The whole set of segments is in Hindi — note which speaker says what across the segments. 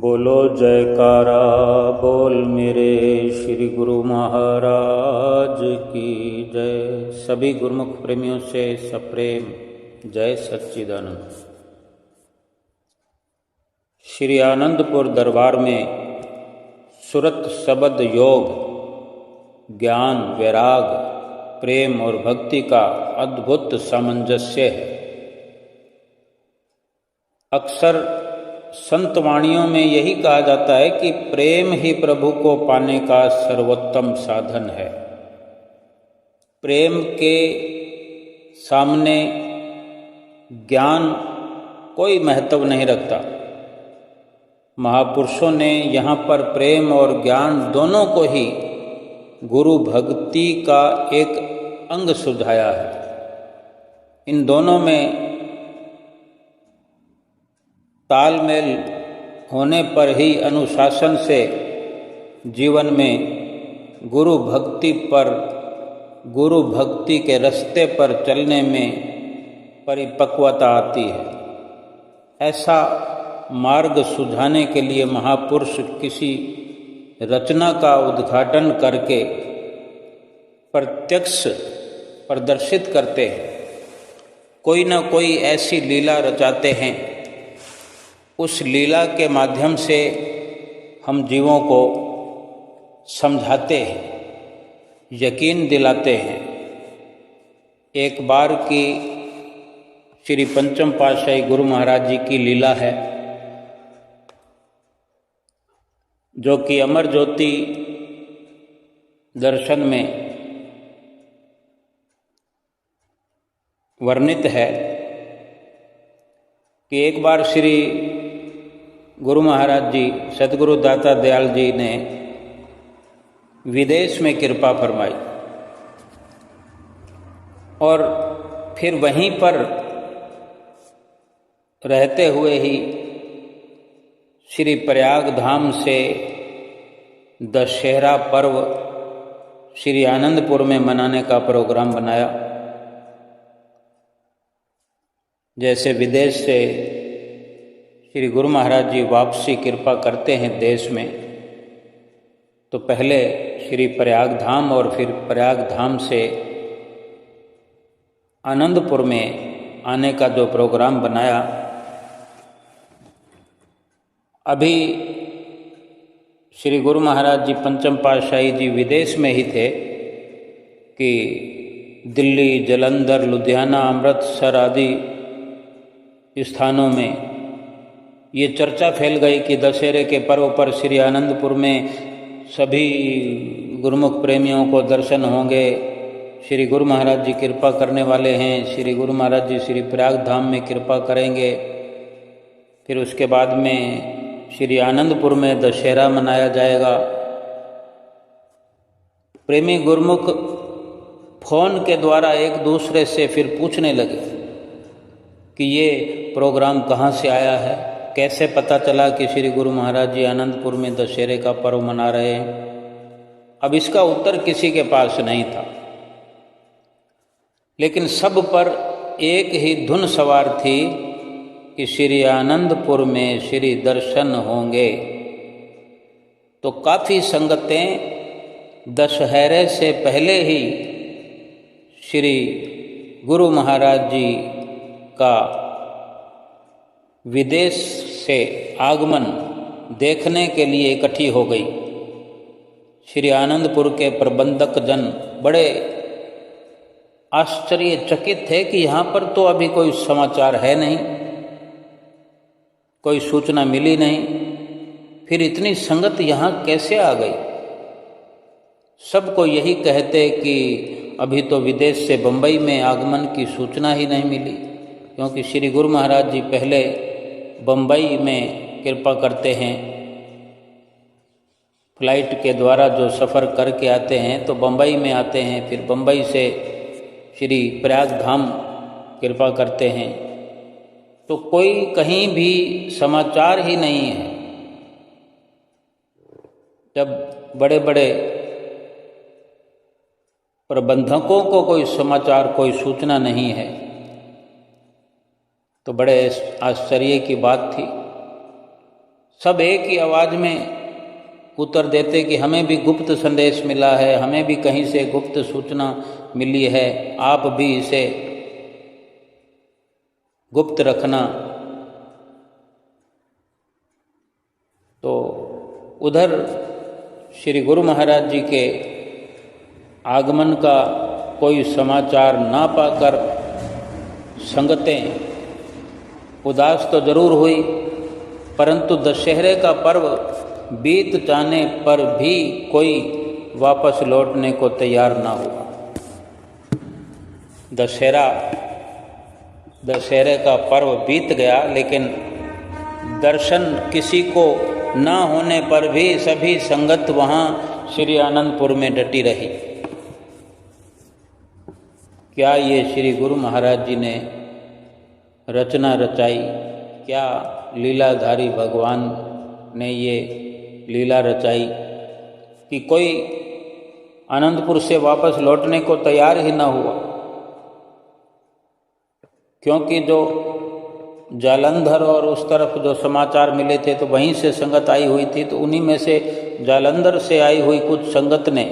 Speaker 1: बोलो जयकारा बोल मेरे श्री गुरु महाराज की जय। सभी गुरुमुख प्रेमियों से सप्रेम जय सच्चिदानंद। श्री आनंदपुर दरबार में सुरत शब्द योग, ज्ञान, वैराग, प्रेम और भक्ति का अद्भुत सामंजस्य है। अक्सर संत वाणियों में यही कहा जाता है कि प्रेम ही प्रभु को पाने का सर्वोत्तम साधन है। प्रेम के सामने ज्ञान कोई महत्व नहीं रखता। महापुरुषों ने यहाँ पर प्रेम और ज्ञान दोनों को ही गुरु भक्ति का एक अंग सुझाया है। इन दोनों में तालमेल होने पर ही अनुशासन से जीवन में गुरु भक्ति के रास्ते पर चलने में परिपक्वता आती है। ऐसा मार्ग सुझाने के लिए महापुरुष किसी रचना का उद्घाटन करके प्रत्यक्ष प्रदर्शित करते हैं। कोई न कोई ऐसी लीला रचाते हैं। उस लीला के माध्यम से हम जीवों को समझाते हैं, यकीन दिलाते हैं। एक बार की श्री पंचम पातशाही गुरु महाराज जी की लीला है, जो कि अमर ज्योति दर्शन में वर्णित है कि एक बार श्री गुरु महाराज जी सद्गुरु दाता दयाल जी ने विदेश में कृपा फरमाई और फिर वहीं पर रहते हुए ही श्री प्रयाग धाम से दशहरा पर्व श्री आनंदपुर में मनाने का प्रोग्राम बनाया। जैसे विदेश से श्री गुरु महाराज जी वापसी कृपा करते हैं देश में, तो पहले श्री प्रयाग धाम और फिर प्रयाग धाम से आनंदपुर में आने का जो प्रोग्राम बनाया। अभी श्री गुरु महाराज जी पंचम पातशाही जी विदेश में ही थे कि दिल्ली, जालंधर, लुधियाना, अमृतसर आदि स्थानों में ये चर्चा फैल गई कि दशहरे के पर्व पर श्री आनंदपुर में सभी गुरुमुख प्रेमियों को दर्शन होंगे। श्री गुरु महाराज जी कृपा करने वाले हैं। श्री गुरु महाराज जी श्री प्रयाग धाम में कृपा करेंगे। फिर उसके बाद में श्री आनंदपुर में दशहरा मनाया जाएगा। प्रेमी गुरुमुख फोन के द्वारा एक दूसरे से फिर पूछने लगे कि ये प्रोग्राम कहाँ से आया है, कैसे पता चला कि श्री गुरु महाराज जी आनंदपुर में दशहरे का पर्व मना रहे हैं। अब इसका उत्तर किसी के पास नहीं था, लेकिन सब पर एक ही धुन सवार थी कि श्री आनंदपुर में श्री दर्शन होंगे। तो काफ़ी संगतें दशहरे से पहले ही श्री गुरु महाराज जी का विदेश से आगमन देखने के लिए इकट्ठी हो गई। श्री आनंदपुर के प्रबंधक जन बड़े आश्चर्यचकित थे कि यहाँ पर तो अभी कोई समाचार है नहीं, कोई सूचना मिली नहीं, फिर इतनी संगत यहाँ कैसे आ गई। सबको यही कहते कि अभी तो विदेश से बंबई में आगमन की सूचना ही नहीं मिली, क्योंकि श्री गुरु महाराज जी पहले बंबई में कृपा करते हैं। फ्लाइट के द्वारा जो सफ़र करके आते हैं तो बंबई में आते हैं, फिर बंबई से श्री प्रयाग धाम कृपा करते हैं। तो कोई कहीं भी समाचार ही नहीं है। जब बड़े बड़े प्रबंधकों को कोई समाचार, कोई सूचना नहीं है, तो बड़े आश्चर्य की बात थी। सब एक ही आवाज़ में उत्तर देते कि हमें भी गुप्त संदेश मिला है, हमें भी कहीं से गुप्त सूचना मिली है, आप भी इसे गुप्त रखना। तो उधर श्री गुरु महाराज जी के आगमन का कोई समाचार ना पाकर संगतें उदास तो जरूर हुई, परंतु दशहरे का पर्व बीत जाने पर भी कोई वापस लौटने को तैयार ना हुआ। दशहरे का पर्व बीत गया, लेकिन दर्शन किसी को ना होने पर भी सभी संगत वहाँ श्री आनंदपुर में डटी रही। क्या ये श्री गुरु महाराज जी ने रचना रचाई, क्या लीलाधारी भगवान ने ये लीला रचाई कि कोई आनंदपुर से वापस लौटने को तैयार ही ना हुआ। क्योंकि जो जालंधर और उस तरफ जो समाचार मिले थे तो वहीं से संगत आई हुई थी, तो उन्हीं में से जालंधर से आई हुई कुछ संगत ने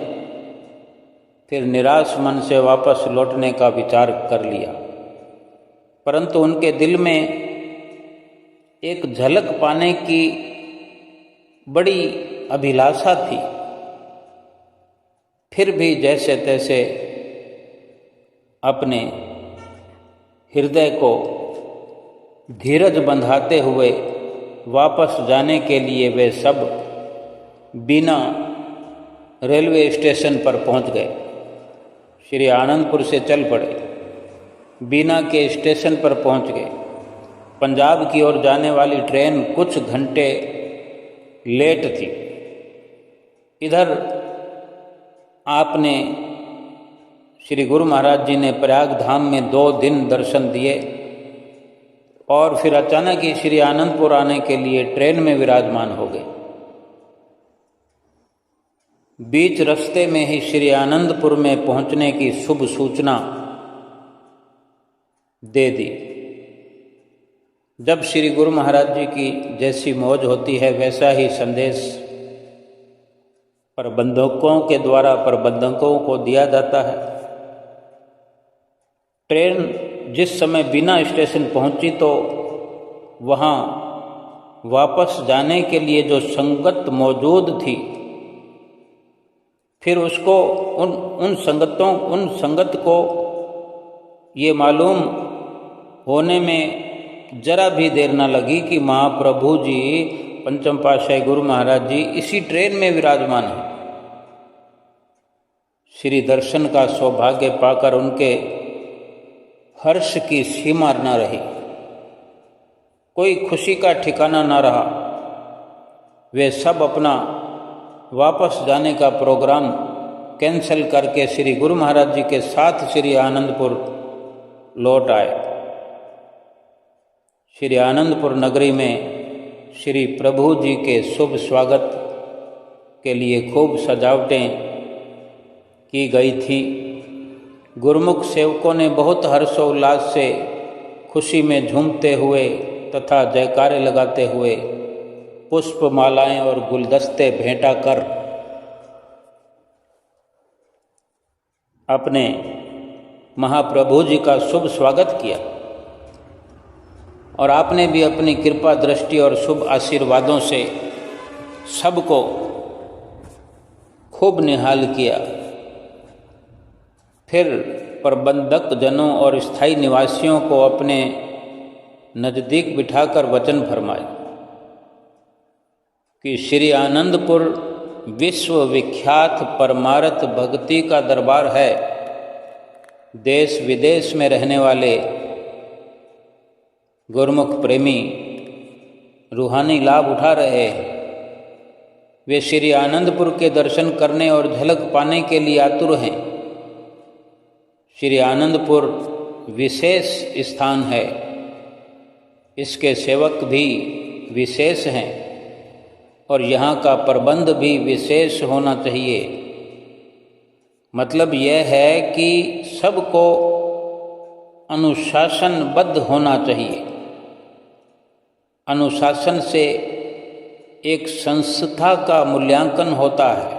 Speaker 1: फिर निराश मन से वापस लौटने का विचार कर लिया, परंतु उनके दिल में एक झलक पाने की बड़ी अभिलाषा थी। फिर भी जैसे तैसे अपने हृदय को धीरज बंधाते हुए वापस जाने के लिए वे सब बीना रेलवे स्टेशन पर पहुंच गए। श्री आनंदपुर से चल पड़े, बीना के स्टेशन पर पहुंच गए। पंजाब की ओर जाने वाली ट्रेन कुछ घंटे लेट थी। इधर आपने श्री गुरु महाराज जी ने प्रयाग धाम में 2 दिन दर्शन दिए और फिर अचानक ही श्री आनंदपुर आने के लिए ट्रेन में विराजमान हो गए। बीच रास्ते में ही श्री आनंदपुर में पहुंचने की शुभ सूचना दे दी। जब श्री गुरु महाराज जी की जैसी मौज होती है वैसा ही संदेश प्रबंधकों के द्वारा प्रबंधकों को दिया जाता है। ट्रेन जिस समय बिना स्टेशन पहुंची तो वहाँ वापस जाने के लिए जो संगत मौजूद थी, फिर उसको उन संगत को ये मालूम होने में जरा भी देर न लगी कि महाप्रभु जी पंचम पातशाही गुरु महाराज जी इसी ट्रेन में विराजमान हैं। श्री दर्शन का सौभाग्य पाकर उनके हर्ष की सीमा न रही, कोई खुशी का ठिकाना न रहा। वे सब अपना वापस जाने का प्रोग्राम कैंसिल करके श्री गुरु महाराज जी के साथ श्री आनंदपुर लौट आए। श्री आनंदपुर नगरी में श्री प्रभु जी के शुभ स्वागत के लिए खूब सजावटें की गई थी। गुरुमुख सेवकों ने बहुत हर्षोल्लास से खुशी में झूमते हुए तथा जयकारे लगाते हुए पुष्प मालाएं और गुलदस्ते भेंटा कर अपने महाप्रभु जी का शुभ स्वागत किया। और आपने भी अपनी कृपा दृष्टि और शुभ आशीर्वादों से सबको खूब निहाल किया। फिर प्रबंधक जनों और स्थायी निवासियों को अपने नज़दीक बिठाकर वचन फरमाए कि श्री आनंदपुर विश्व विख्यात परमार्थ भक्ति का दरबार है। देश विदेश में रहने वाले गुरुमुख प्रेमी रूहानी लाभ उठा रहे हैं। वे श्री आनंदपुर के दर्शन करने और झलक पाने के लिए आतुर हैं। श्री आनंदपुर विशेष स्थान है, इसके सेवक भी विशेष हैं और यहाँ का प्रबंध भी विशेष होना चाहिए। मतलब यह है कि सबको अनुशासनबद्ध होना चाहिए। अनुशासन से एक संस्था का मूल्यांकन होता है।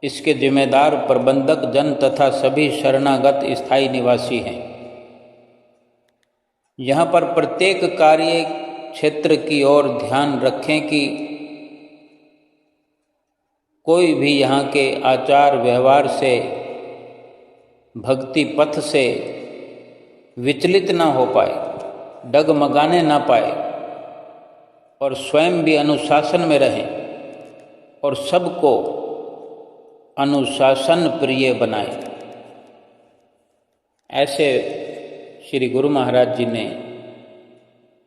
Speaker 1: इसके जिम्मेदार प्रबंधक जन तथा सभी शरणागत स्थायी निवासी हैं। यहाँ पर प्रत्येक कार्य क्षेत्र की ओर ध्यान रखें कि कोई भी यहाँ के आचार व्यवहार से, भक्ति पथ से विचलित ना हो पाए, डगमगाने ना पाए और स्वयं भी अनुशासन में रहें और सबको अनुशासन प्रिय बनाए। ऐसे श्री गुरु महाराज जी ने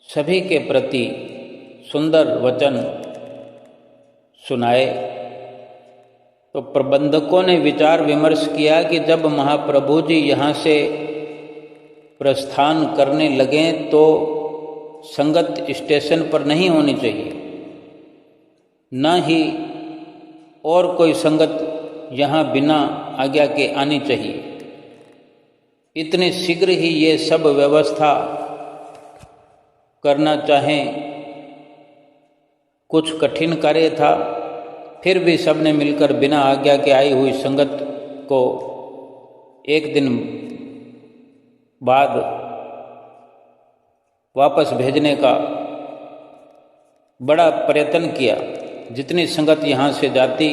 Speaker 1: सभी के प्रति सुंदर वचन सुनाए। तो प्रबंधकों ने विचार विमर्श किया कि जब महाप्रभु जी यहाँ से प्रस्थान करने लगें तो संगत स्टेशन पर नहीं होनी चाहिए, न ही और कोई संगत यहाँ बिना आज्ञा के आनी चाहिए। इतने शीघ्र ही ये सब व्यवस्था करना चाहें कुछ कठिन कार्य था। फिर भी सबने मिलकर बिना आज्ञा के आई हुई संगत को एक दिन बाद वापस भेजने का बड़ा प्रयत्न किया। जितनी संगत यहाँ से जाती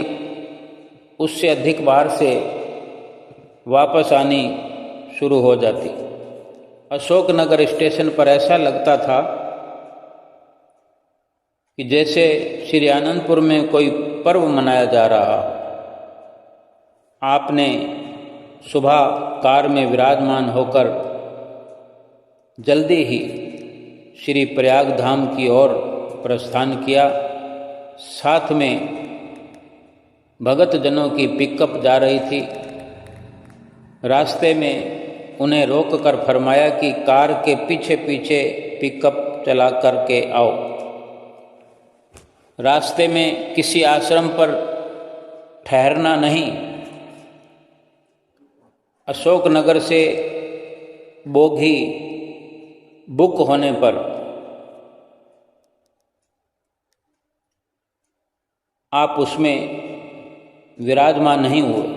Speaker 1: उससे अधिक बाहर से वापस आनी शुरू हो जाती। अशोकनगर स्टेशन पर ऐसा लगता था कि जैसे श्री आनंदपुर में कोई पर्व मनाया जा रहा। आपने सुबह कार में विराजमान होकर जल्दी ही श्री प्रयाग धाम की ओर प्रस्थान किया। साथ में भगत जनों की पिकअप जा रही थी। रास्ते में उन्हें रोककर फरमाया कि कार के पीछे पीछे पिकअप चला करके आओ। रास्ते में किसी आश्रम पर ठहरना नहीं। अशोकनगर से बोगी बुक होने पर आप उसमें विराजमान नहीं हुए।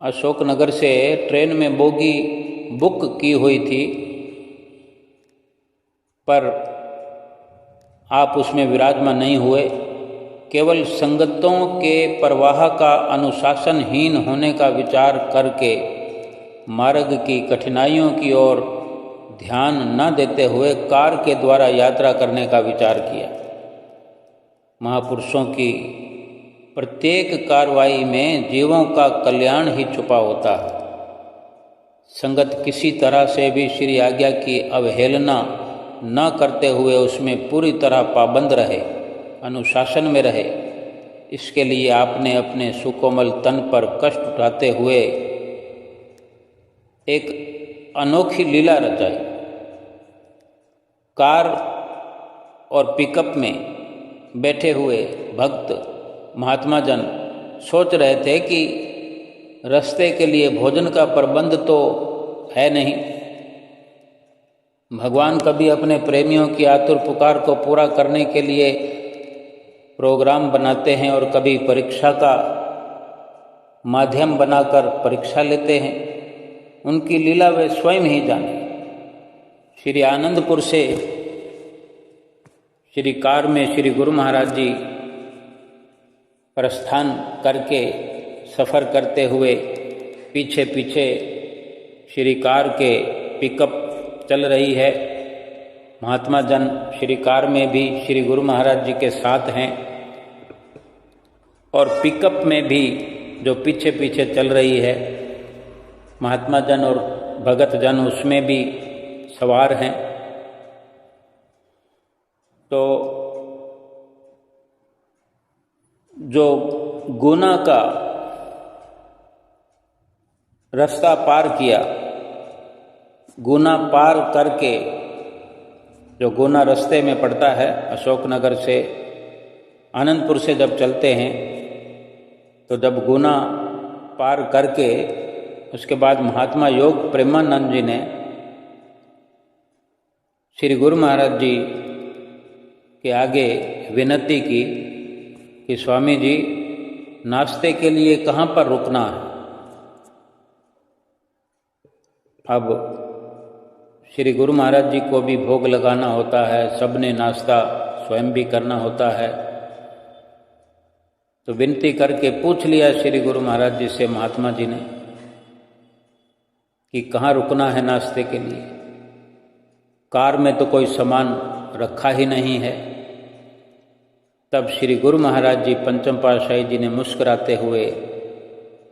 Speaker 1: अशोकनगर से ट्रेन में बोगी बुक की हुई थी पर आप उसमें विराजमान नहीं हुए। केवल संगतों के प्रवाह का अनुशासनहीन होने का विचार करके मार्ग की कठिनाइयों की ओर ध्यान न देते हुए कार के द्वारा यात्रा करने का विचार किया। महापुरुषों की प्रत्येक कार्रवाई में जीवों का कल्याण ही छुपा होता है। संगत किसी तरह से भी श्री आज्ञा की अवहेलना न करते हुए उसमें पूरी तरह पाबंद रहे, अनुशासन में रहे। इसके लिए आपने अपने सुकोमल तन पर कष्ट उठाते हुए एक अनोखी लीला रचाई। कार और पिकअप में बैठे हुए भक्त महात्मा जन सोच रहे थे कि रास्ते के लिए भोजन का प्रबंध तो है नहीं। भगवान कभी अपने प्रेमियों की आतुर पुकार को पूरा करने के लिए प्रोग्राम बनाते हैं और कभी परीक्षा का माध्यम बनाकर परीक्षा लेते हैं। उनकी लीला वे स्वयं ही जाने। श्री आनंदपुर से श्री कार में श्री गुरु महाराज जी प्रस्थान करके सफ़र करते हुए पीछे पीछे श्री कार के पिकअप चल रही है। महात्मा जन श्री कार में भी श्री गुरु महाराज जी के साथ हैं और पिकअप में भी जो पीछे पीछे चल रही है महात्मा जन और भगत जन उसमें भी सवार हैं। तो जो गुना का रास्ता पार किया, गुना पार करके जो गुना रास्ते में पड़ता है अशोकनगर से आनंदपुर से जब चलते हैं तो जब गुना पार करके उसके बाद महात्मा योग प्रेमानंद जी ने श्री गुरु महाराज जी के आगे विनती की कि स्वामी जी नाश्ते के लिए कहाँ पर रुकना है। अब श्री गुरु महाराज जी को भी भोग लगाना होता है, सबने नाश्ता स्वयं भी करना होता है। तो विनती करके पूछ लिया श्री गुरु महाराज जी से महात्मा जी ने कि कहाँ रुकना है नाश्ते के लिए। कार में तो कोई सामान रखा ही नहीं है। तब श्री गुरु महाराज जी पंचम पातशाही जी ने मुस्कुराते हुए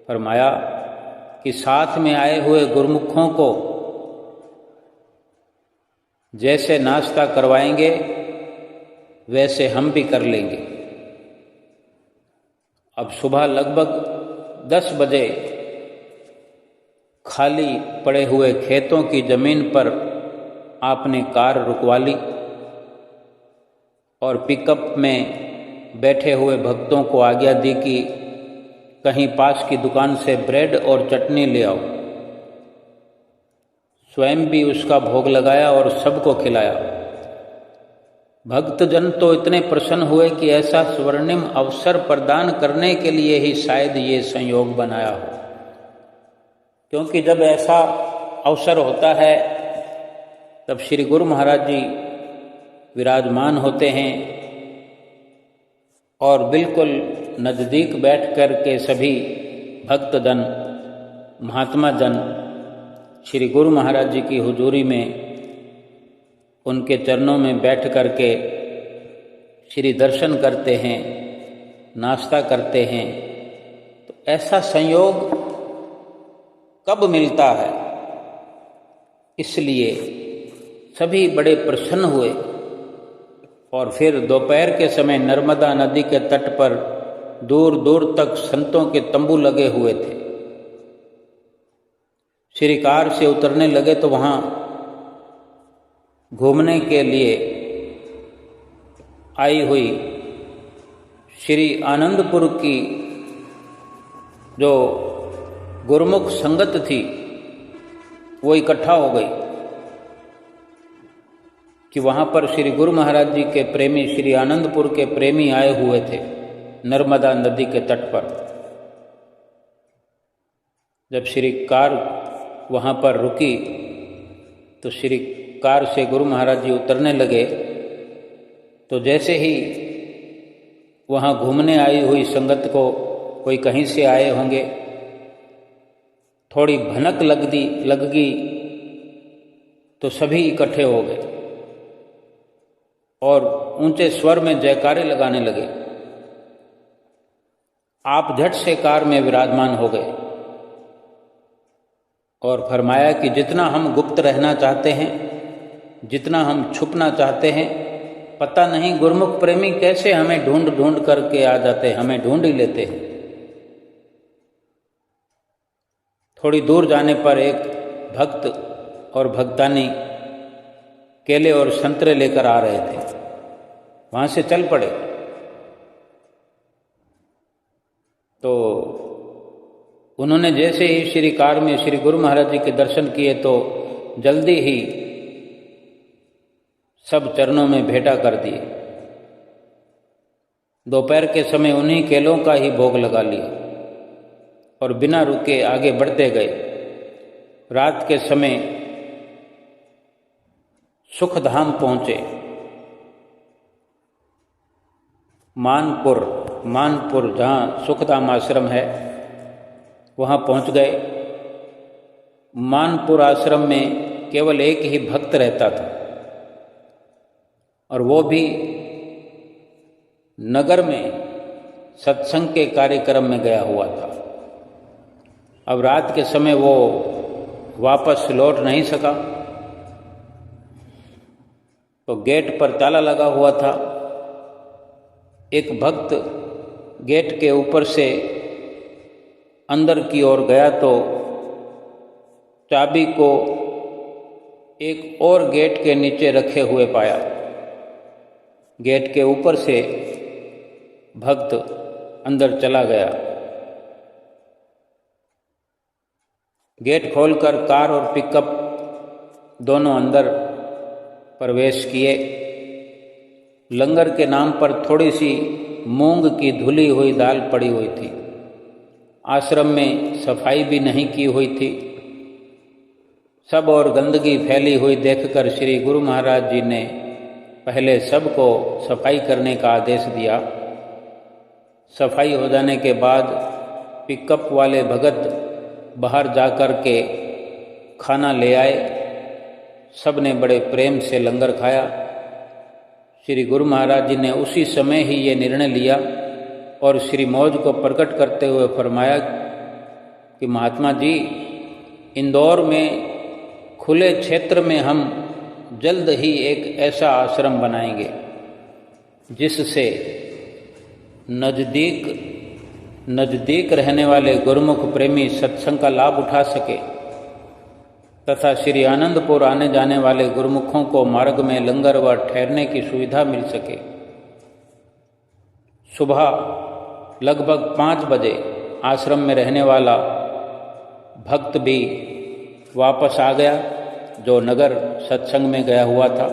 Speaker 1: फरमाया कि साथ में आए हुए गुरुमुखों को जैसे नाश्ता करवाएंगे वैसे हम भी कर लेंगे। अब सुबह लगभग 10 बजे खाली पड़े हुए खेतों की जमीन पर आपने कार रुकवा ली और पिकअप में बैठे हुए भक्तों को आज्ञा दी कि कहीं पास की दुकान से ब्रेड और चटनी ले आओ। स्वयं भी उसका भोग लगाया और सबको खिलाया। भक्तजन तो इतने प्रसन्न हुए कि ऐसा स्वर्णिम अवसर प्रदान करने के लिए ही शायद ये संयोग बनाया हो, क्योंकि जब ऐसा अवसर होता है तब श्री गुरु महाराज जी विराजमान होते हैं और बिल्कुल नज़दीक बैठ कर के सभी भक्तजन महात्मा जन श्री गुरु महाराज जी की हुजूरी में उनके चरणों में बैठ कर के श्री दर्शन करते हैं, नाश्ता करते हैं। तो ऐसा संयोग कब मिलता है, इसलिए सभी बड़े प्रसन्न हुए। और फिर दोपहर के समय नर्मदा नदी के तट पर दूर दूर तक संतों के तंबू लगे हुए थे। श्री कार से उतरने लगे तो वहाँ घूमने के लिए आई हुई श्री आनंदपुर की जो गुरुमुख संगत थी वो इकट्ठा हो गई कि वहाँ पर श्री गुरु महाराज जी के प्रेमी श्री आनंदपुर के प्रेमी आए हुए थे नर्मदा नदी के तट पर। जब श्री कार वहाँ पर रुकी तो श्री कार से गुरु महाराज जी उतरने लगे तो जैसे ही वहाँ घूमने आई हुई संगत को कोई कहीं से आए होंगे, थोड़ी भनक लग गई तो सभी इकट्ठे हो गए और ऊंचे स्वर में जयकारे लगाने लगे। आप झट से कार में विराजमान हो गए और फरमाया कि जितना हम गुप्त रहना चाहते हैं, जितना हम छुपना चाहते हैं, पता नहीं गुरुमुख प्रेमी कैसे हमें ढूंढ करके आ जाते हैं, हमें ढूंढ ही लेते हैं। थोड़ी दूर जाने पर एक भक्त और भक्तानी केले और संतरे लेकर आ रहे थे, वहाँ से चल पड़े। तो उन्होंने जैसे ही श्री कार में श्री गुरु महाराज जी के दर्शन किए तो जल्दी ही सब चरणों में भेंटा कर दिए। दोपहर के समय उन्हीं केलों का ही भोग लगा लिया और बिना रुके आगे बढ़ते गए। रात के समय सुखधाम पहुँचे, मानपुर जहाँ सुखधाम आश्रम है वहाँ पहुँच गए। मानपुर आश्रम में केवल एक ही भक्त रहता था और वो भी नगर में सत्संग के कार्यक्रम में गया हुआ था। अब रात के समय वो वापस लौट नहीं सका तो गेट पर ताला लगा हुआ था। एक भक्त गेट के ऊपर से अंदर की ओर गया तो चाबी को एक और गेट के नीचे रखे हुए पाया। गेट के ऊपर से भक्त अंदर चला गया। गेट खोलकर कार और पिकअप दोनों अंदर प्रवेश किए। लंगर के नाम पर थोड़ी सी मूंग की धुली हुई दाल पड़ी हुई थी। आश्रम में सफाई भी नहीं की हुई थी। सब और गंदगी फैली हुई देखकर श्री गुरु महाराज जी ने पहले सबको सफाई करने का आदेश दिया। सफाई हो जाने के बाद पिकअप वाले भगत बाहर जाकर के खाना ले आए। सब ने बड़े प्रेम से लंगर खाया। श्री गुरु महाराज जी ने उसी समय ही ये निर्णय लिया और श्री मौज को प्रकट करते हुए फरमाया कि महात्मा जी, इंदौर में खुले क्षेत्र में हम जल्द ही एक ऐसा आश्रम बनाएंगे जिससे नज़दीक रहने वाले गुरुमुख प्रेमी सत्संग का लाभ उठा सके तथा श्री आनंदपुर आने जाने वाले गुरुमुखों को मार्ग में लंगर व ठहरने की सुविधा मिल सके। सुबह लगभग 5 बजे आश्रम में रहने वाला भक्त भी वापस आ गया जो नगर सत्संग में गया हुआ था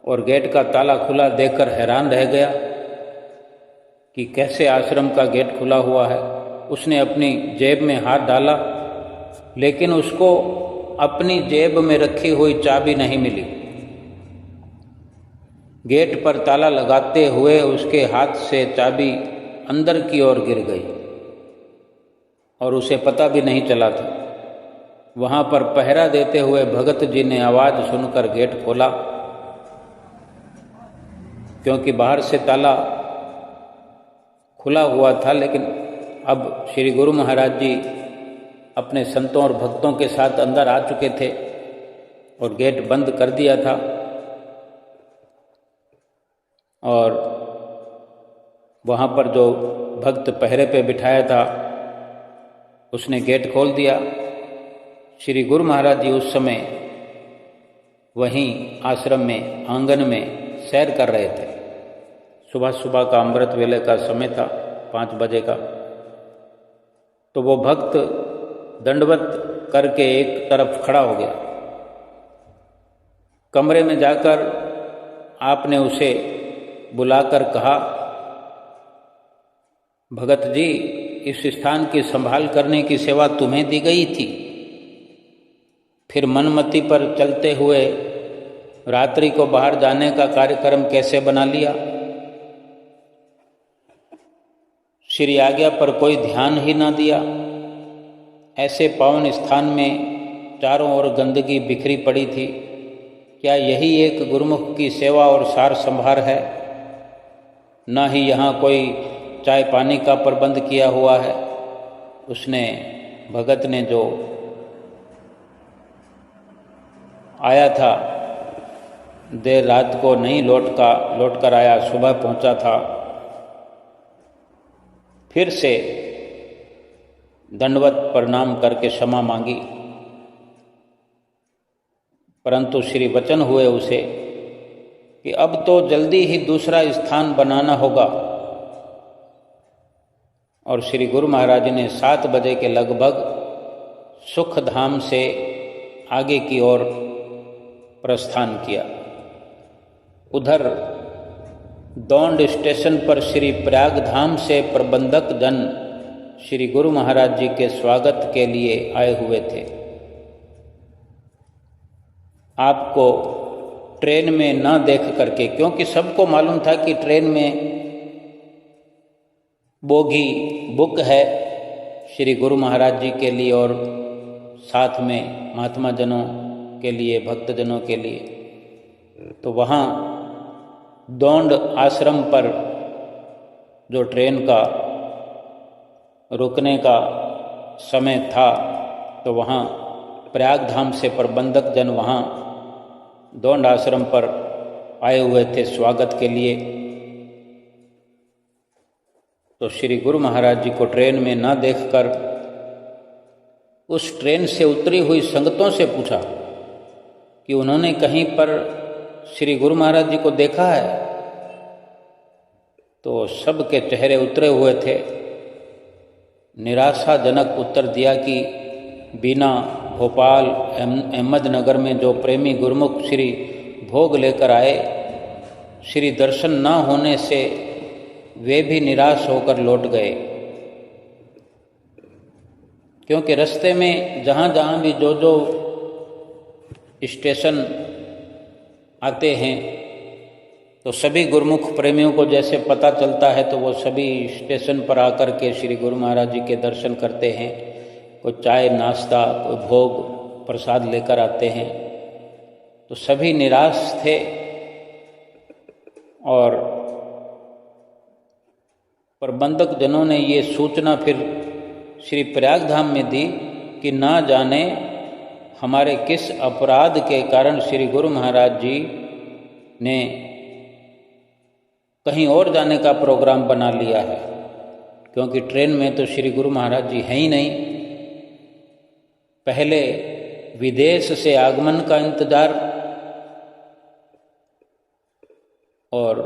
Speaker 1: और गेट का ताला खुला देखकर हैरान रह गया कि कैसे आश्रम का गेट खुला हुआ है। उसने अपनी जेब में हाथ डाला लेकिन उसको अपनी जेब में रखी हुई चाबी नहीं मिली। गेट पर ताला लगाते हुए उसके हाथ से चाबी अंदर की ओर गिर गई और उसे पता भी नहीं चला था। वहाँ पर पहरा देते हुए भगत जी ने आवाज़ सुनकर गेट खोला, क्योंकि बाहर से ताला खुला हुआ था। लेकिन अब श्री गुरु महाराज जी अपने संतों और भक्तों के साथ अंदर आ चुके थे और गेट बंद कर दिया था। और वहाँ पर जो भक्त पहरे पे बिठाया था उसने गेट खोल दिया। श्री गुरु महाराज जी उस समय वहीं आश्रम में आंगन में सैर कर रहे थे। सुबह सुबह का अमृत वेले का समय था, 5 बजे का। तो वो भक्त दंडवत करके एक तरफ खड़ा हो गया। कमरे में जाकर आपने उसे बुलाकर कहा, भगत जी, इस स्थान की संभाल करने की सेवा तुम्हें दी गई थी, फिर मनमति पर चलते हुए रात्रि को बाहर जाने का कार्यक्रम कैसे बना लिया? श्री आज्ञा पर कोई ध्यान ही ना दिया। ऐसे पावन स्थान में चारों ओर गंदगी बिखरी पड़ी थी। क्या यही एक गुरुमुख की सेवा और सार संभार है? न ही यहाँ कोई चाय पानी का प्रबंध किया हुआ है। उसने भगत ने जो आया था, देर रात को नहीं लौट कर आया, सुबह पहुंचा था। फिर से दंडवत प्रणाम करके क्षमा मांगी, परंतु श्री वचन हुए उसे कि अब तो जल्दी ही दूसरा स्थान बनाना होगा। और श्री गुरु महाराज ने 7 बजे के लगभग सुख धाम से आगे की ओर प्रस्थान किया। उधर दौंड स्टेशन पर श्री प्रयाग धाम से प्रबंधक जन श्री गुरु महाराज जी के स्वागत के लिए आए हुए थे। आपको ट्रेन में न देख करके, क्योंकि सबको मालूम था कि ट्रेन में बोगी बुक है श्री गुरु महाराज जी के लिए और साथ में महात्मा जनों के लिए, भक्तजनों के लिए। तो वहाँ दौंड आश्रम पर जो ट्रेन का रुकने का समय था, तो वहाँ प्रयाग धाम से प्रबंधक जन वहाँ दौंड आश्रम पर आए हुए थे स्वागत के लिए। तो श्री गुरु महाराज जी को ट्रेन में न देखकर उस ट्रेन से उतरी हुई संगतों से पूछा कि उन्होंने कहीं पर श्री गुरु महाराज जी को देखा है। तो सबके चेहरे उतरे हुए थे। निराशाजनक उत्तर दिया कि बीना, भोपाल, अहमदनगर में जो प्रेमी गुरुमुख श्री भोग लेकर आए, श्री दर्शन न होने से वे भी निराश होकर लौट गए, क्योंकि रास्ते में जहाँ जहाँ भी जो जो स्टेशन आते हैं तो सभी गुरुमुख प्रेमियों को जैसे पता चलता है तो वो सभी स्टेशन पर आकर के श्री गुरु महाराज जी के दर्शन करते हैं। कोई चाय नाश्ता, कोई भोग प्रसाद लेकर आते हैं। तो सभी निराश थे और प्रबंधक जनों ने ये सूचना फिर श्री प्रयागधाम में दी कि ना जाने हमारे किस अपराध के कारण श्री गुरु महाराज जी ने कहीं और जाने का प्रोग्राम बना लिया है, क्योंकि ट्रेन में तो श्री गुरु महाराज जी हैं ही नहीं। पहले विदेश से आगमन का इंतजार और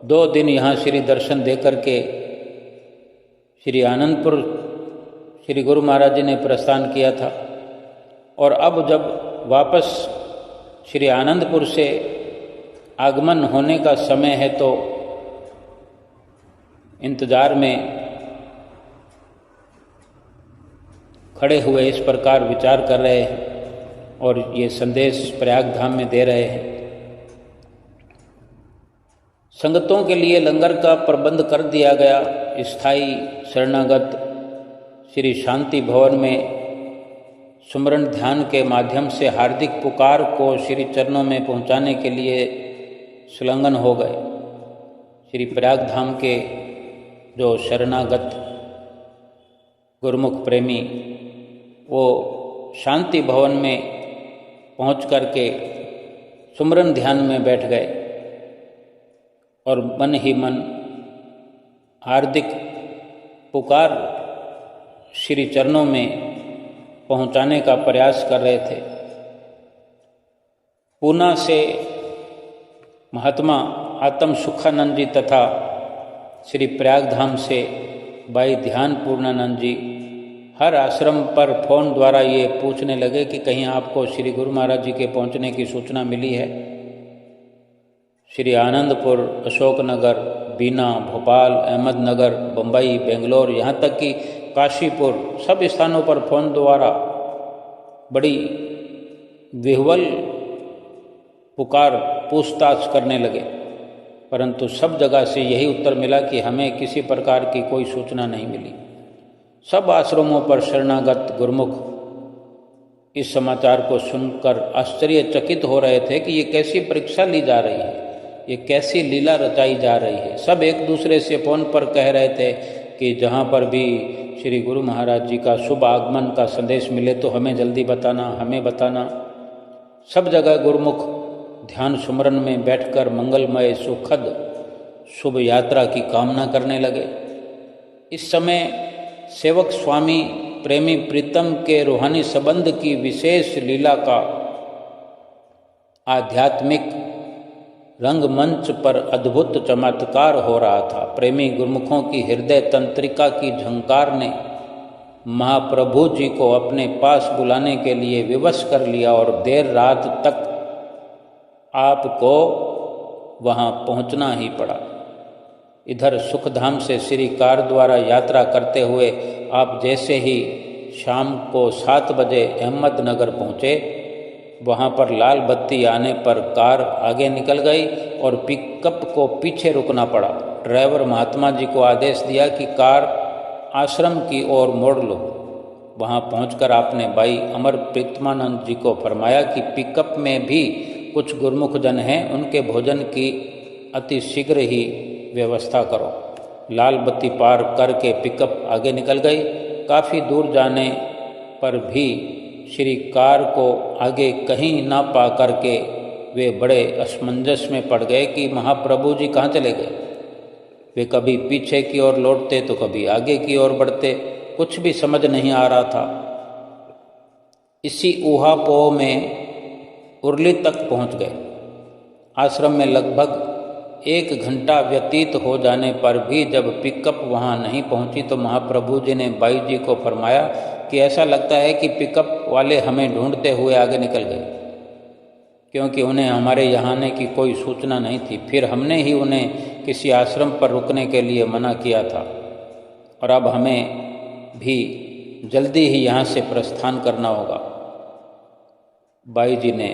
Speaker 1: 2 दिन यहाँ श्री दर्शन दे करके श्री आनंदपुर श्री गुरु महाराज जी ने प्रस्थान किया था। और अब जब वापस श्री आनंदपुर से आगमन होने का समय है तो इंतजार में खड़े हुए इस प्रकार विचार कर रहे हैं और ये संदेश प्रयागधाम में दे रहे हैं। संगतों के लिए लंगर का प्रबंध कर दिया गया। स्थायी शरणागत श्री शांति भवन में सुमरन ध्यान के माध्यम से हार्दिक पुकार को श्री चरणों में पहुंचाने के लिए संलग्न हो गए। श्री प्रयागधाम के जो शरणागत गुरुमुख प्रेमी वो शांति भवन में पहुंच करके सुमरन ध्यान में बैठ गए और मन ही मन हार्दिक पुकार श्री चरणों में पहुंचाने का प्रयास कर रहे थे। पूना से महात्मा आत्म सुखानंद जी तथा श्री प्रयागधाम से भाई ध्यान पूर्णानंद जी हर आश्रम पर फोन द्वारा ये पूछने लगे कि कहीं आपको श्री गुरु महाराज जी के पहुंचने की सूचना मिली है। श्री आनंदपुर, अशोकनगर, बीना, भोपाल, अहमदनगर, बम्बई, बेंगलोर, यहाँ तक कि काशीपुर, सब स्थानों पर फोन द्वारा बड़ी विह्वल पुकार पूछताछ करने लगे, परंतु सब जगह से यही उत्तर मिला कि हमें किसी प्रकार की कोई सूचना नहीं मिली। सब आश्रमों पर शरणागत गुरुमुख इस समाचार को सुनकर आश्चर्यचकित हो रहे थे कि ये कैसी परीक्षा ली जा रही है, ये कैसी लीला रचाई जा रही है। सब एक दूसरे से फोन पर कह रहे थे कि जहाँ पर भी श्री गुरु महाराज जी का शुभ आगमन का संदेश मिले तो हमें जल्दी बताना, हमें बताना। सब जगह गुरुमुख ध्यान सुमरन में बैठकर मंगलमय सुखद शुभ यात्रा की कामना करने लगे। इस समय सेवक स्वामी प्रेमी प्रीतम के रूहानी संबंध की विशेष लीला का आध्यात्मिक रंगमंच पर अद्भुत चमत्कार हो रहा था। प्रेमी गुरुमुखों की हृदय तंत्रिका की झंकार ने महाप्रभु जी को अपने पास बुलाने के लिए विवश कर लिया और देर रात तक आपको वहां पहुंचना ही पड़ा। इधर सुखधाम से श्री कार द्वारा यात्रा करते हुए आप जैसे ही शाम को 7 बजे अहमदनगर पहुँचे, वहाँ पर लाल बत्ती आने पर कार आगे निकल गई और पिकअप को पीछे रुकना पड़ा। ड्राइवर महात्मा जी को आदेश दिया कि कार आश्रम की ओर मोड़ लो। वहाँ पहुंचकर आपने भाई अमर प्रीतमानंद जी को फरमाया कि पिकअप में भी कुछ गुरुमुख जन हैं, उनके भोजन की अति शीघ्र ही व्यवस्था करो। लाल बत्ती पार करके पिकअप आगे निकल गई। काफ़ी दूर जाने पर भी श्री कार को आगे कहीं ना पा करके वे बड़े असमंजस में पड़ गए कि महाप्रभु जी कहाँ चले गए। वे कभी पीछे की ओर लौटते तो कभी आगे की ओर बढ़ते, कुछ भी समझ नहीं आ रहा था। इसी ऊहापोह में उर्ली तक पहुंच गए। आश्रम में लगभग 1 घंटा व्यतीत हो जाने पर भी जब पिकअप वहां नहीं पहुंची तो महाप्रभु जी ने बाई जी को फरमाया कि ऐसा लगता है कि पिकअप वाले हमें ढूंढते हुए आगे निकल गए। क्योंकि उन्हें हमारे यहाँ आने की कोई सूचना नहीं थी। फिर हमने ही उन्हें किसी आश्रम पर रुकने के लिए मना किया था और अब हमें भी जल्दी ही यहाँ से प्रस्थान करना होगा। बाई जी ने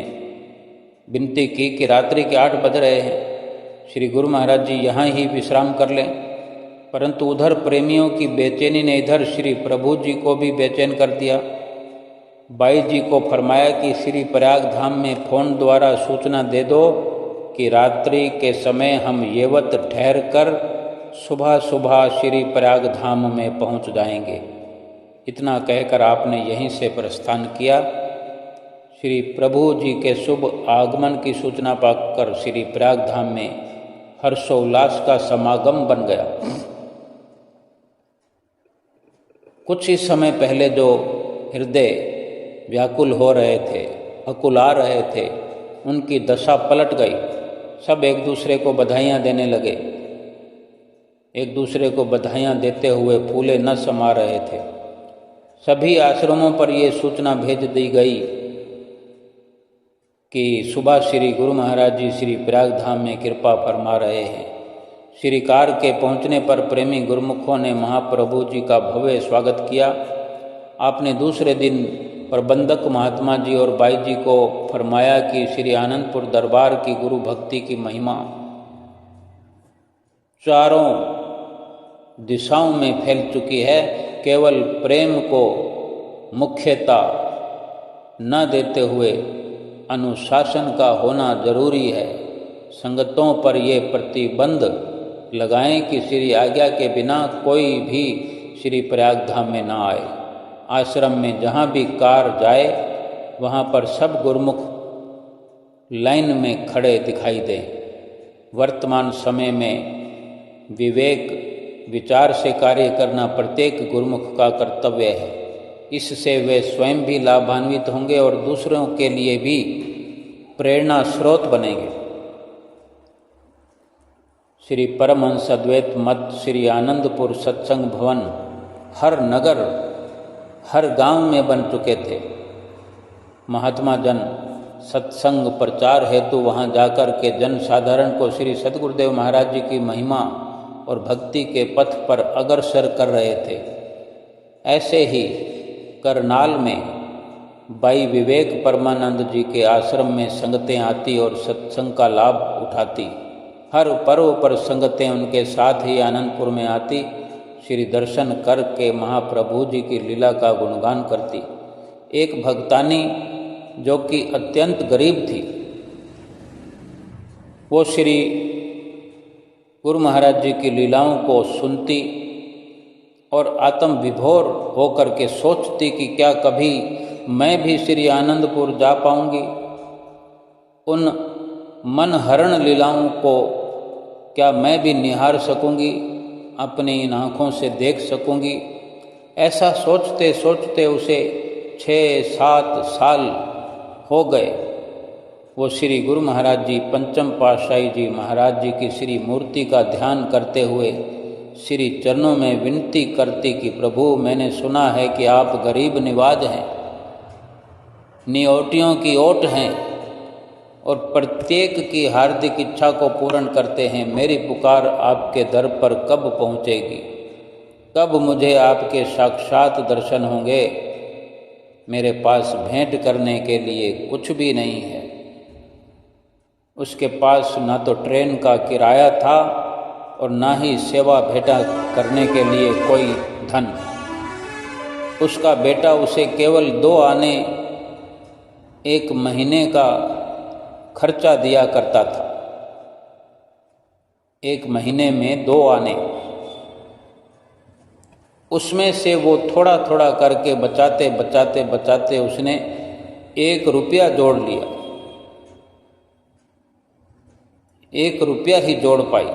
Speaker 1: विनती की कि रात्रि के 8 बज रहे हैं, श्री गुरु महाराज जी यहाँ ही विश्राम कर लें। परंतु उधर प्रेमियों की बेचैनी ने इधर श्री प्रभु जी को भी बेचैन कर दिया। बाई जी को फरमाया कि श्री प्रयाग धाम में फ़ोन द्वारा सूचना दे दो कि रात्रि के समय हम येवत ठहर कर सुबह सुबह श्री प्रयाग धाम में पहुंच जाएंगे। इतना कहकर आपने यहीं से प्रस्थान किया। श्री प्रभु जी के शुभ आगमन की सूचना पाकर श्री प्रयाग धाम में हर्षोल्लास का समागम बन गया। कुछ ही समय पहले जो हृदय व्याकुल हो रहे थे, अकुला रहे थे, उनकी दशा पलट गई। सब एक दूसरे को बधाइयाँ देने लगे, एक दूसरे को बधाइयाँ देते हुए फूले न समा रहे थे। सभी आश्रमों पर ये सूचना भेज दी गई कि सुबह श्री गुरु महाराज जी श्री प्रयाग धाम में कृपा फरमा रहे हैं। श्री कार के पहुँचने पर प्रेमी गुरुमुखों ने महाप्रभु जी का भव्य स्वागत किया। आपने दूसरे दिन प्रबंधक महात्मा जी और बाई जी को फरमाया कि श्री आनंदपुर दरबार की गुरु भक्ति की महिमा चारों दिशाओं में फैल चुकी है। केवल प्रेम को मुख्यता न देते हुए अनुशासन का होना जरूरी है। संगतों पर ये प्रतिबंध लगाएं कि श्री आज्ञा के बिना कोई भी श्री प्रयाग धाम में न आए। आश्रम में जहाँ भी कार जाए वहाँ पर सब गुरुमुख लाइन में खड़े दिखाई दें। वर्तमान समय में विवेक विचार से कार्य करना प्रत्येक गुरुमुख का कर्तव्य है। इससे वे स्वयं भी लाभान्वित होंगे और दूसरों के लिए भी प्रेरणा स्रोत बनेंगे। श्री परमहंस अद्वैत मत श्री आनंदपुर सत्संग भवन हर नगर हर गांव में बन चुके थे। महात्मा जन सत्संग प्रचार हेतु वहां जाकर के जन साधारण को श्री सद्गुरुदेव महाराज जी की महिमा और भक्ति के पथ पर अग्रसर कर रहे थे। ऐसे ही करनाल में बाई विवेक परमानंद जी के आश्रम में संगतें आती और सत्संग का लाभ उठाती। हर पर्व पर संगतें उनके साथ ही आनंदपुर में आती, श्री दर्शन करके महाप्रभु जी की लीला का गुणगान करती। एक भक्तानी जो कि अत्यंत गरीब थी, वो श्री गुरु महाराज जी की लीलाओं को सुनती और आत्म विभोर होकर के सोचती कि क्या कभी मैं भी श्री आनंदपुर जा पाऊंगी, उन मनहरण लीलाओं को क्या मैं भी निहार सकूंगी, अपनी इन आँखों से देख सकूंगी। ऐसा सोचते सोचते उसे 6-7 साल हो गए। वो श्री गुरु महाराज जी पंचम पातशाही जी महाराज जी की श्री मूर्ति का ध्यान करते हुए श्री चरणों में विनती करती कि प्रभु, मैंने सुना है कि आप गरीब निवाज हैं, नियोटियों की ओट हैं और प्रत्येक की हार्दिक इच्छा को पूर्ण करते हैं। मेरी पुकार आपके दर पर कब पहुँचेगी? कब मुझे आपके साक्षात दर्शन होंगे? मेरे पास भेंट करने के लिए कुछ भी नहीं है। उसके पास ना तो ट्रेन का किराया था और ना ही सेवा भेंटा करने के लिए कोई धन। उसका बेटा उसे केवल 2 आने 1 महीने का खर्चा दिया करता था। 1 महीने में 2 आने, उसमें से वो थोड़ा थोड़ा करके बचाते बचाते बचाते उसने 1 रुपया जोड़ लिया। 1 रुपया ही जोड़ पाई,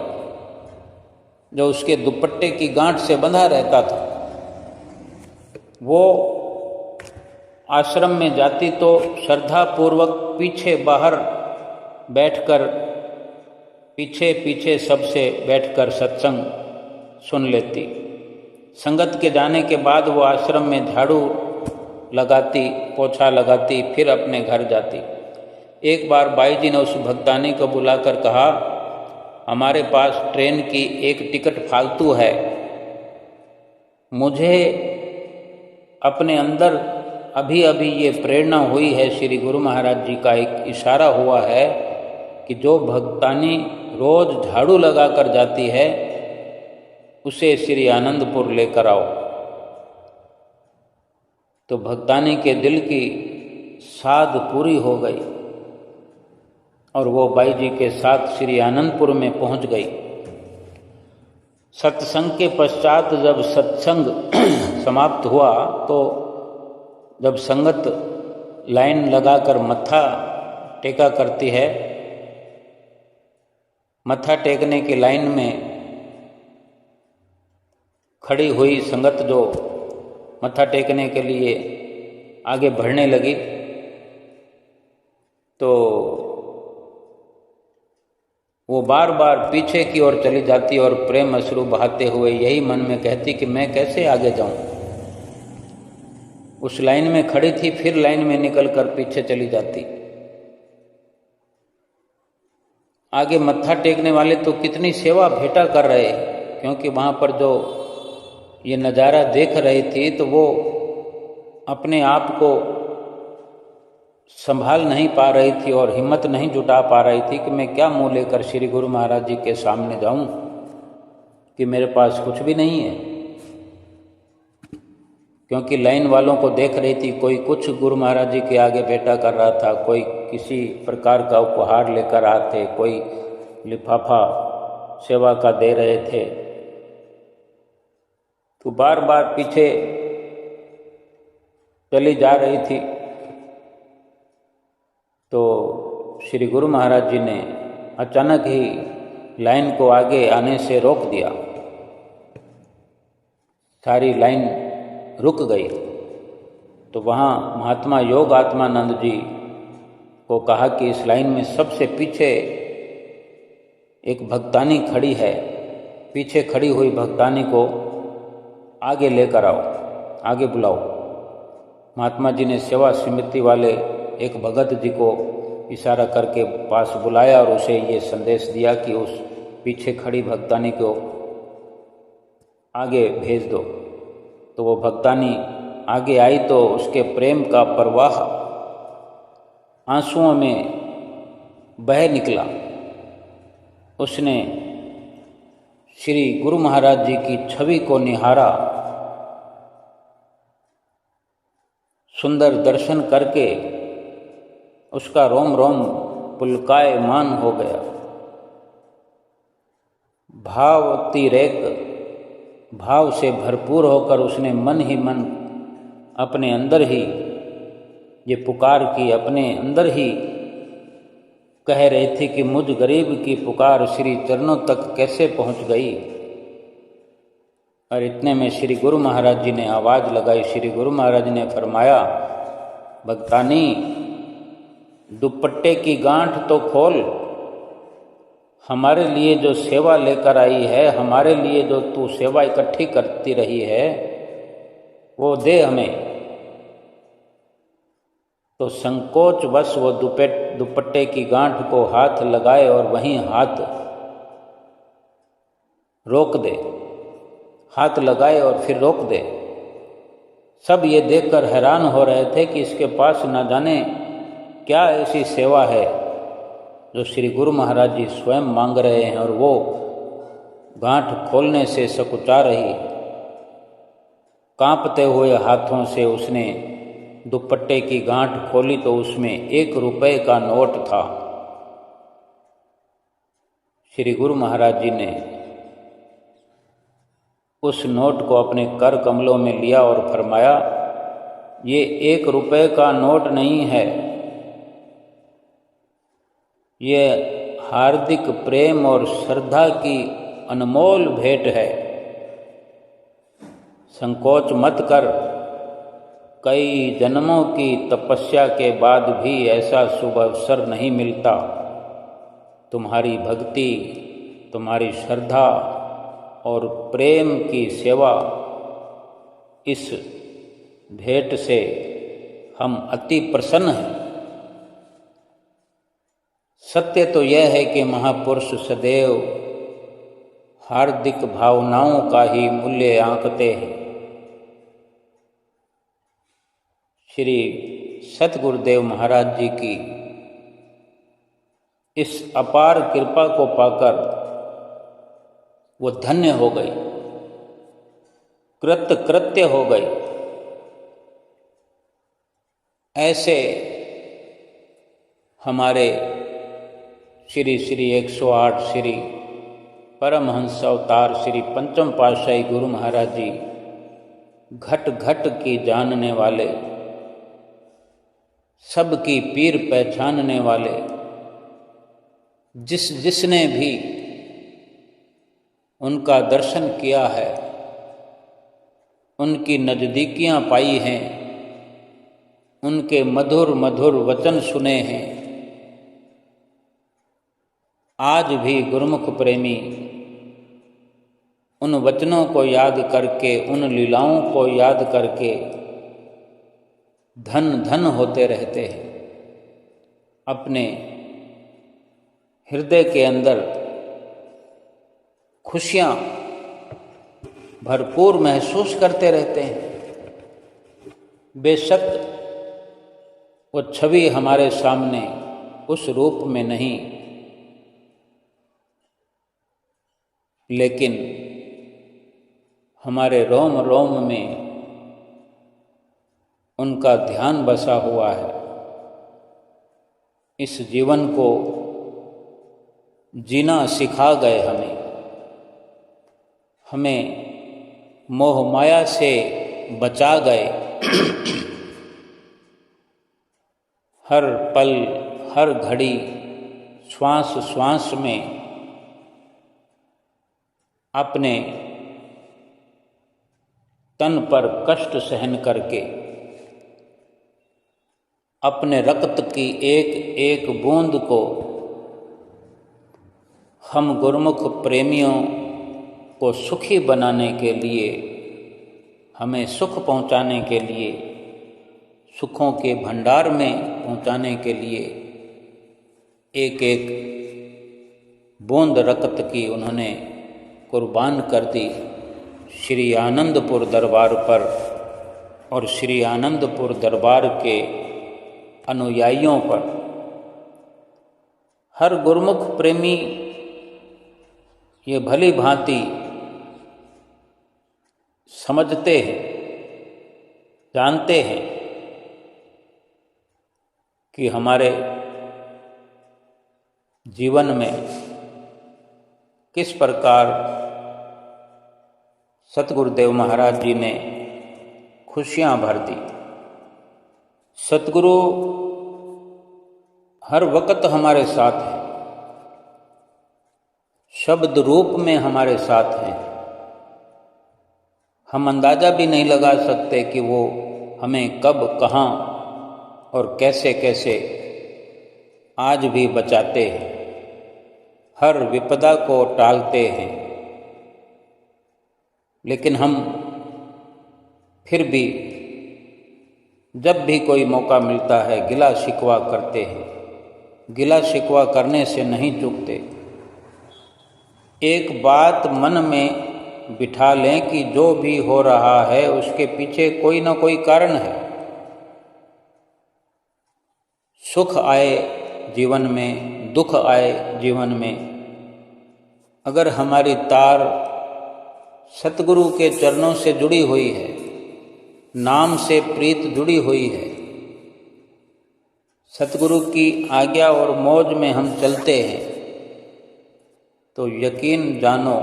Speaker 1: जो उसके दुपट्टे की गांठ से बंधा रहता था। वो आश्रम में जाती तो श्रद्धापूर्वक पीछे बाहर बैठकर पीछे पीछे सबसे बैठकर सत्संग सुन लेती। संगत के जाने के बाद वो आश्रम में झाड़ू लगाती, पोछा लगाती, फिर अपने घर जाती। एक बार बाई जी ने उस भक्तानी को बुलाकर कहा, हमारे पास ट्रेन की एक टिकट फालतू है, मुझे अपने अंदर अभी अभी ये प्रेरणा हुई है, श्री गुरु महाराज जी का एक इशारा हुआ है कि जो भक्तानी रोज झाड़ू लगाकर जाती है उसे श्री आनंदपुर लेकर आओ। तो भक्तानी के दिल की साध पूरी हो गई और वो बाई जी के साथ श्री आनंदपुर में पहुंच गई। सत्संग के पश्चात जब सत्संग समाप्त हुआ तो जब संगत लाइन लगाकर मत्था टेका करती है, मत्था टेकने की लाइन में खड़ी हुई संगत जो मत्था टेकने के लिए आगे बढ़ने लगी, तो वो बार बार पीछे की ओर चली जाती और प्रेम अश्रु बहाते हुए यही मन में कहती कि मैं कैसे आगे जाऊं। उस लाइन में खड़ी थी, फिर लाइन में निकलकर पीछे चली जाती। आगे मत्था टेकने वाले तो कितनी सेवा भेंटा कर रहे, क्योंकि वहाँ पर जो ये नज़ारा देख रही थी तो वो अपने आप को संभाल नहीं पा रही थी और हिम्मत नहीं जुटा पा रही थी कि मैं क्या मुँह लेकर श्री गुरु महाराज जी के सामने जाऊं कि मेरे पास कुछ भी नहीं है। क्योंकि लाइन वालों को देख रही थी, कोई कुछ गुरु महाराज जी के आगे भेंटा कर रहा था, कोई किसी प्रकार का उपहार लेकर आते, कोई लिफाफा सेवा का दे रहे थे। तो बार बार पीछे चली जा रही थी। तो श्री गुरु महाराज जी ने अचानक ही लाइन को आगे आने से रोक दिया। सारी लाइन रुक गई। तो वहाँ महात्मा योग आत्मानंद जी को कहा कि इस लाइन में सबसे पीछे एक भक्तानी खड़ी है, पीछे खड़ी हुई भक्तानी को आगे लेकर आओ, आगे बुलाओ। महात्मा जी ने सेवा समिति वाले एक भगत जी को इशारा करके पास बुलाया और उसे ये संदेश दिया कि उस पीछे खड़ी भक्तानी को आगे भेज दो। तो वो भक्तानी आगे आई तो उसके प्रेम का प्रवाह आंसुओं में बह निकला। उसने श्री गुरु महाराज जी की छवि को निहारा, सुंदर दर्शन करके उसका रोम रोम पुलकायमान हो गया। भावातिरेक भाव से भरपूर होकर उसने मन ही मन अपने अंदर ही ये पुकार की, अपने अंदर ही कह रही थी कि मुझ गरीब की पुकार श्री चरणों तक कैसे पहुंच गई। और इतने में श्री गुरु महाराज जी ने आवाज़ लगाई। श्री गुरु महाराज ने फरमाया, भक्तानी दुपट्टे की गांठ तो खोल, हमारे लिए जो सेवा लेकर आई है, हमारे लिए जो तू सेवा इकट्ठी करती रही है वो दे हमें। तो संकोच वश वो दुपट्टे की गांठ को हाथ लगाए और वहीं हाथ रोक दे, हाथ लगाए और फिर रोक दे। सब ये देखकर हैरान हो रहे थे कि इसके पास न जाने क्या ऐसी सेवा है जो श्री गुरु महाराज जी स्वयं मांग रहे हैं, और वो गांठ खोलने से सकुचा रही। कांपते हुए हाथों से उसने दुपट्टे की गांठ खोली तो उसमें 1 रुपए का नोट था। श्री गुरु महाराज जी ने उस नोट को अपने कर कमलों में लिया और फरमाया, ये 1 रुपए का नोट नहीं है, ये हार्दिक प्रेम और श्रद्धा की अनमोल भेंट है। संकोच मत कर, कई जन्मों की तपस्या के बाद भी ऐसा शुभ अवसर नहीं मिलता। तुम्हारी भक्ति, तुम्हारी श्रद्धा और प्रेम की सेवा, इस भेंट से हम अति प्रसन्न हैं। सत्य तो यह है कि महापुरुष सदैव हार्दिक भावनाओं का ही मूल्य आंकते हैं। श्री सतगुरुदेव महाराज जी की इस अपार कृपा को पाकर वो धन्य हो गई, कृत्य हो गई। ऐसे हमारे श्री 108 श्री परमहंस अवतार श्री पंचम पातशाही गुरु महाराज जी घट घट की जानने वाले, सबकी पीर पहचानने वाले, जिसने भी उनका दर्शन किया है, उनकी नज़दीकियाँ पाई हैं, उनके मधुर मधुर वचन सुने हैं, आज भी गुरुमुख प्रेमी उन वचनों को याद करके, उन लीलाओं को याद करके धन धन होते रहते हैं। अपने हृदय के अंदर खुशियाँ भरपूर महसूस करते रहते हैं। बेशक वो छवि हमारे सामने उस रूप में नहीं, लेकिन हमारे रोम रोम में उनका ध्यान बसा हुआ है। इस जीवन को जीना सिखा गए हमें मोह माया से बचा गए। हर पल, हर घड़ी, श्वास श्वास में अपने तन पर कष्ट सहन करके, अपने रक्त की एक एक बूंद को हम गुरुमुख प्रेमियों को सुखी बनाने के लिए, हमें सुख पहुंचाने के लिए, सुखों के भंडार में पहुंचाने के लिए एक एक बूंद रक्त की उन्होंने कुर्बान कर दी श्री आनंदपुर दरबार पर और श्री आनंदपुर दरबार के अनुयायियों पर। हर गुरुमुख प्रेमी ये भली भांति समझते हैं, जानते हैं कि हमारे जीवन में किस प्रकार सतगुरुदेव महाराज जी ने खुशियाँ भर दी। सतगुरु हर वक्त हमारे साथ हैं, शब्द रूप में हमारे साथ हैं। हम अंदाज़ा भी नहीं लगा सकते कि वो हमें कब, कहाँ और कैसे कैसे आज भी बचाते हैं, हर विपदा को टालते हैं। लेकिन हम फिर भी जब भी कोई मौका मिलता है गिला शिकवा करते हैं। गिला शिकवा करने से नहीं चूकते। एक बात मन में बिठा लें कि जो भी हो रहा है उसके पीछे कोई ना कोई कारण है। सुख आए जीवन में, दुख आए जीवन में, अगर हमारी तार सतगुरु के चरणों से जुड़ी हुई है, नाम से प्रीत जुड़ी हुई है, सतगुरु की आज्ञा और मौज में हम चलते हैं, तो यकीन जानो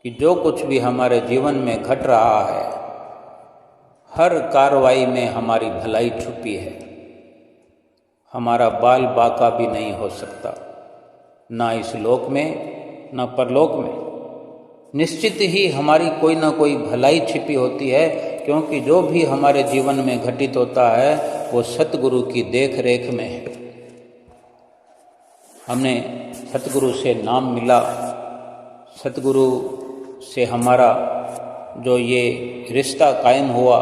Speaker 1: कि जो कुछ भी हमारे जीवन में घट रहा है, हर कार्रवाई में हमारी भलाई छुपी है। हमारा बाल बाका भी नहीं हो सकता, ना इस लोक में ना परलोक में। निश्चित ही हमारी कोई ना कोई भलाई छिपी होती है, क्योंकि जो भी हमारे जीवन में घटित होता है वो सतगुरु की देख रेख में है। हमने सतगुरु से नाम मिला, सतगुरु से हमारा जो ये रिश्ता कायम हुआ,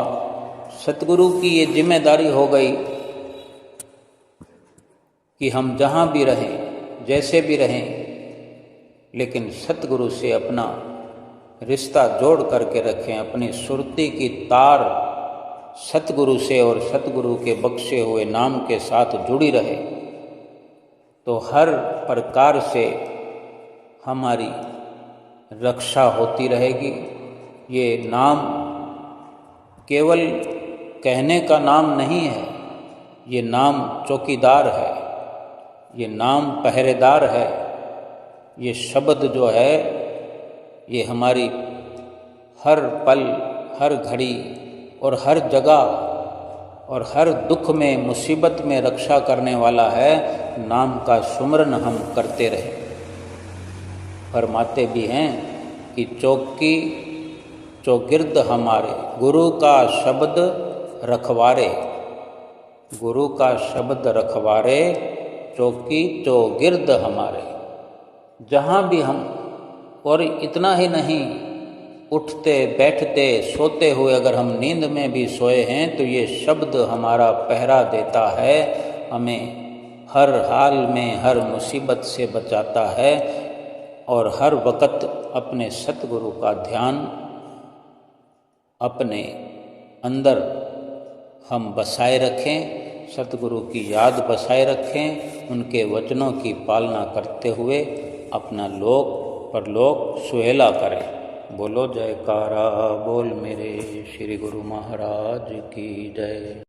Speaker 1: सतगुरु की ये जिम्मेदारी हो गई कि हम जहाँ भी रहें, जैसे भी रहें, लेकिन सतगुरु से अपना रिश्ता जोड़ करके रखें, अपनी सुरती की तार सतगुरु से और सतगुरु के बख्शे हुए नाम के साथ जुड़ी रहे, तो हर प्रकार से हमारी रक्षा होती रहेगी। ये नाम केवल कहने का नाम नहीं है, ये नाम चौकीदार है, ये नाम पहरेदार है। ये शब्द जो है ये हमारी हर पल, हर घड़ी और हर जगह और हर दुख में, मुसीबत में रक्षा करने वाला है। नाम का सुमरन हम करते रहे। फरमाते भी हैं कि चौकी चौगिर्द हमारे, गुरु का शब्द रखवारे, गुरु का शब्द रखवारे, चौकी चौगिर्द हमारे। जहाँ भी हम, और इतना ही नहीं, उठते बैठते सोते हुए अगर हम नींद में भी सोए हैं तो ये शब्द हमारा पहरा देता है, हमें हर हाल में, हर मुसीबत से बचाता है। और हर वक्त अपने सतगुरु का ध्यान अपने अंदर हम बसाए रखें, सतगुरु की याद बसाए रखें, उनके वचनों की पालना करते हुए अपना लोक परलोक सुहेला करें। बोलो जयकारा बोल मेरे श्री गुरु महाराज की जय।